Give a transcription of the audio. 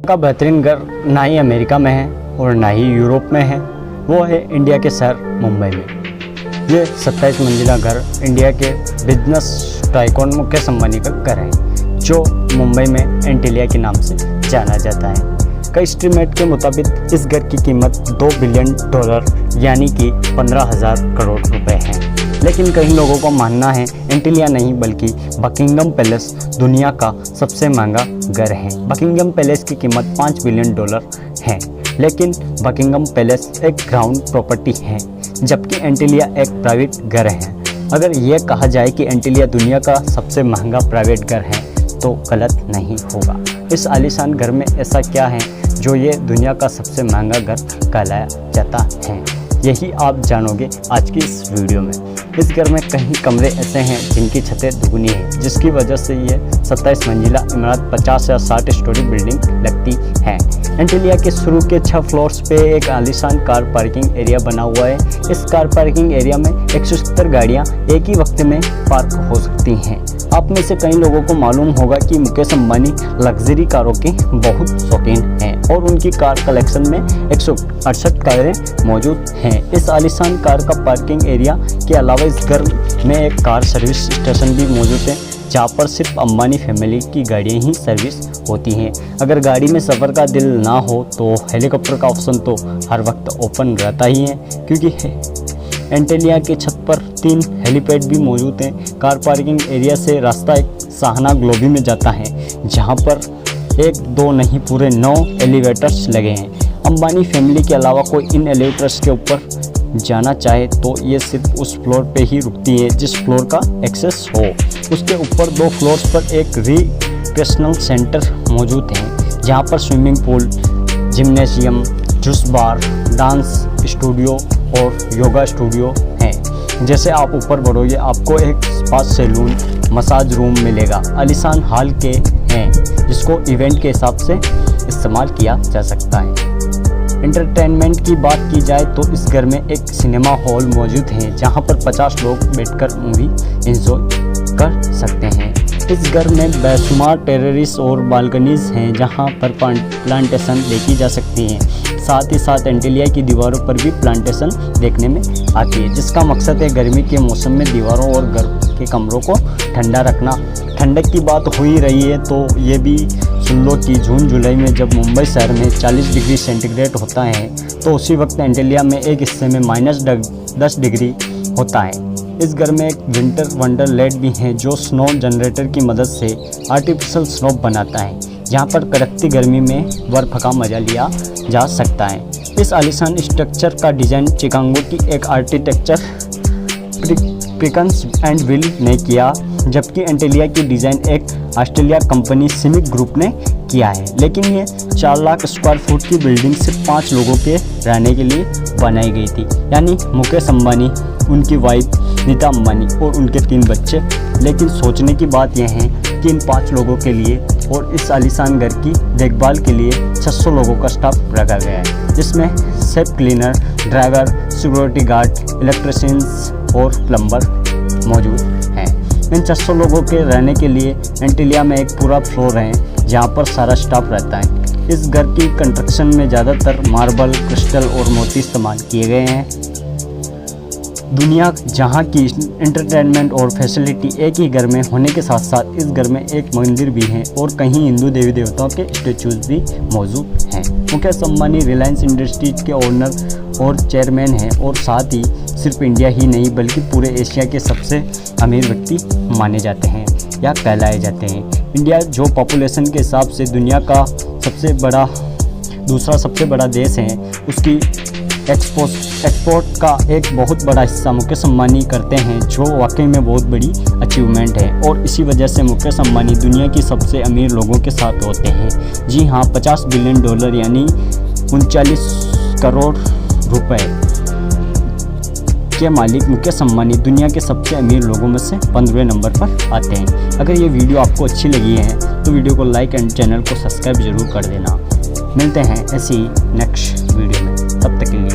का बेहतरीन घर ना ही अमेरिका में है और ना ही यूरोप में है, वो है इंडिया के शहर मुंबई में। ये 27 मंजिला घर इंडिया के बिजनेस टाइकॉन मुकेश अंबानी का घर है, जो मुंबई में एंटीलिया के नाम से जाना जाता है। कई एस्टीमेट के मुताबिक इस घर की कीमत $2 बिलियन यानी कि 15,000 करोड़ रुपए है। लेकिन कई लोगों का मानना है एंटीलिया नहीं बल्कि बकिंगम पैलेस दुनिया का सबसे महंगा घर है। बकिंगम पैलेस की कीमत $5 बिलियन है, लेकिन बकिंगम पैलेस एक ग्राउंड प्रॉपर्टी है, जबकि एंटीलिया एक प्राइवेट घर है। अगर ये कहा जाए कि एंटीलिया दुनिया का सबसे महंगा प्राइवेट घर है तो गलत नहीं होगा। इस आलीशान घर में ऐसा क्या है जो ये दुनिया का सबसे महंगा घर कहलाया जाता है, यही आप जानोगे आज की इस वीडियो में। इस घर में कई कमरे ऐसे हैं जिनकी छतें दुगनी है, जिसकी वजह से ये 27 मंजिला इमारत 50 या 60 स्टोरी बिल्डिंग लगती है। एंटीलिया के शुरू के 6 फ्लोर्स पे एक आलीशान कार पार्किंग एरिया बना हुआ है। इस कार पार्किंग एरिया में 170 गाड़ियाँ एक ही वक्त में पार्क हो सकती हैं। आप में से कई लोगों को मालूम होगा कि मुकेश अंबानी लग्जरी कारों के बहुत शौकीन हैं और उनकी कार कलेक्शन में 168 कारें मौजूद हैं। इस आलीशान कार का पार्किंग एरिया के अलावा इस घर में एक कार सर्विस स्टेशन भी मौजूद है, जहाँ पर सिर्फ अंबानी फैमिली की गाड़ियाँ ही सर्विस होती हैं। अगर गाड़ी में सफ़र का दिल ना हो तो हेलीकॉप्टर का ऑप्शन तो हर वक्त ओपन रहता ही है, क्योंकि एंटीलिया के छत पर 3 हेलीपैड भी मौजूद हैं। कार पार्किंग एरिया से रास्ता एक साहना ग्लोबी में जाता है, जहाँ पर 1, 2 नहीं पूरे 9 एलिवेटर्स लगे हैं। अंबानी फैमिली के अलावा कोई इन एलिवेटर्स के ऊपर जाना चाहे तो ये सिर्फ उस फ्लोर पे ही रुकती है जिस फ्लोर का एक्सेस हो। उसके ऊपर 2 फ्लोर्स पर एक रिक्रिएशनल सेंटर मौजूद है, जहाँ पर स्विमिंग पूल, जिम्नेशियम, जूस बार, डांस स्टूडियो और योगा स्टूडियो हैं। जैसे आप ऊपर बढ़ोगे आपको एक स्पा, सैलून, मसाज रूम मिलेगा। आलीशान हॉल के हैं जिसको इवेंट के हिसाब से इस्तेमाल किया जा सकता है। एंटरटेनमेंट की बात की जाए तो इस घर में एक सिनेमा हॉल मौजूद है, जहां पर 50 लोग बैठकर मूवी एंजॉय कर सकते हैं। इस घर में बेशुमार टेरेस और बालकनीज हैं, जहां पर प्लांटेशन देखी जा सकती हैं। साथ ही साथ एंटीलिया की दीवारों पर भी प्लांटेशन देखने में आती है, जिसका मकसद है गर्मी के मौसम में दीवारों और घर के कमरों को ठंडा रखना। ठंडक की बात हो ही रही है तो ये भी सुन लो कि जून जुलाई में जब मुंबई शहर में 40 डिग्री सेंटीग्रेड होता है तो उसी वक्त एंटीलिया में एक हिस्से में -10 डिग्री होता है। इस घर में एक विंटर वंडरलैंड भी है, जो स्नो जनरेटर की मदद से आर्टिफिशियल स्नो बनाता है, जहाँ पर कड़कती गर्मी में बर्फ़ का मजा लिया जा सकता है। इस आलीशान स्ट्रक्चर का डिज़ाइन चिकागो की एक आर्किटेक्चर पिकन्स एंड विल ने किया, जबकि एंटीलिया की डिज़ाइन एक ऑस्ट्रेलिया कंपनी सिमिक ग्रुप ने किया है। लेकिन ये 4 लाख स्क्वायर फुट की बिल्डिंग सिर्फ 5 लोगों के रहने के लिए बनाई गई थी, यानी मुकेश अंबानी, उनकी वाइफ नीता अंबानी और उनके 3 बच्चे। लेकिन सोचने की बात यह है कि इन 5 लोगों के लिए और इस आलीशान घर की देखभाल के लिए 600 लोगों का स्टाफ रखा गया है, जिसमें safe cleaner, driver, security guard, electricians और प्लम्बर मौजूद हैं। इन 600 लोगों के रहने के लिए एंटीलिया में एक पूरा फ्लोर है, जहाँ पर सारा स्टाफ रहता है। इस घर की कंस्ट्रक्शन में ज़्यादातर मार्बल, क्रिस्टल और मोती इस्तेमाल किए गए हैं। दुनिया जहाँ की एंटरटेनमेंट और फैसिलिटी एक ही घर में होने के साथ साथ इस घर में एक मंदिर भी है और कहीं हिंदू देवी देवताओं के स्टेचूज भी मौजूद हैं। मुकेश अंबानी रिलायंस इंडस्ट्रीज के ओनर और चेयरमैन हैं और साथ ही सिर्फ इंडिया ही नहीं बल्कि पूरे एशिया के सबसे अमीर व्यक्ति माने जाते हैं या कहलाए जाते हैं। इंडिया जो पॉपुलेशन के हिसाब से दुनिया का दूसरा सबसे बड़ा देश है, उसकी एक्सपोर्ट का एक बहुत बड़ा हिस्सा मुकेश अंबानी करते हैं, जो वाकई में बहुत बड़ी अचीवमेंट है। और इसी वजह से मुकेश अंबानी दुनिया की सबसे अमीर लोगों के साथ होते हैं। जी हाँ, $50 बिलियन यानी 39 करोड़ रुपए के मालिक मुकेश अंबानी दुनिया के सबसे अमीर लोगों में से 15वें नंबर पर आते हैं। अगर ये वीडियो आपको अच्छी लगी है तो वीडियो को लाइक एंड चैनल को सब्सक्राइब जरूर कर देना। मिलते हैं ऐसी नेक्स्ट वीडियो में, तब तक के लिए